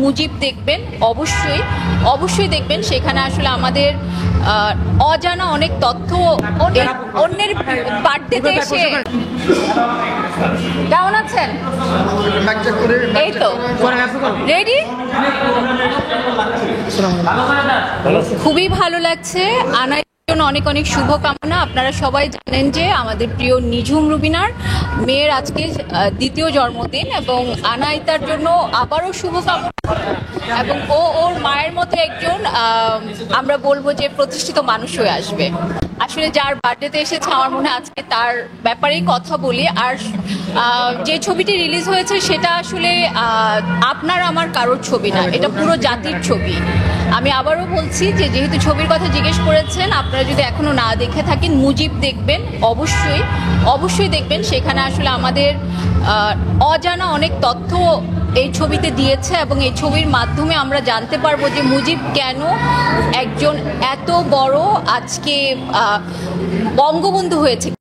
মুজিব দেখবেন, অবশ্যই অবশ্যই দেখবেন। সেখানে আসলে আমাদের অজানা অনেক তথ্য অন্যের বার্থডেতে এসে। কেমন আছেন? এই তো রেডি। খুবই ভালো লাগছে। আনাই জন্য অনেক অনেক শুভকামনা। আপনারা সবাই জানেন যে আমাদের প্রিয় নিঝুম রুবিনার মেয়ের আজকে দ্বিতীয় জন্মদিন, এবং আনাইতার জন্য আবারও শুভকামনা। এবং ওর মায়ের মতো একজন আমরা বলবো যে প্রতিষ্ঠিত মানুষ হয়ে আসবে। আসলে যার বার্থডেতে এসেছে, আমার মনে হয় আজকে তার ব্যাপারেই কথা বলি। আর যে ছবিটি রিলিজ হয়েছে সেটা আসলে আপনার আমার কারোর ছবি না, এটা পুরো জাতির ছবি। আমি আবারও বলছি যে যেহেতু ছবির কথা জিজ্ঞেস করেছেন, আপনারা যদি এখনো না দেখে থাকেন, মুজিব দেখবেন, অবশ্যই অবশ্যই দেখবেন। সেখানে আসলে আমাদের অজানা অনেক তথ্য এই ছবিতে দিয়েছে, এবং এই ছবির মাধ্যমে আমরা জানতে পারবো যে মুজিব কেন একজন এত বড় আজকে বঙ্গবন্ধু হয়েছে।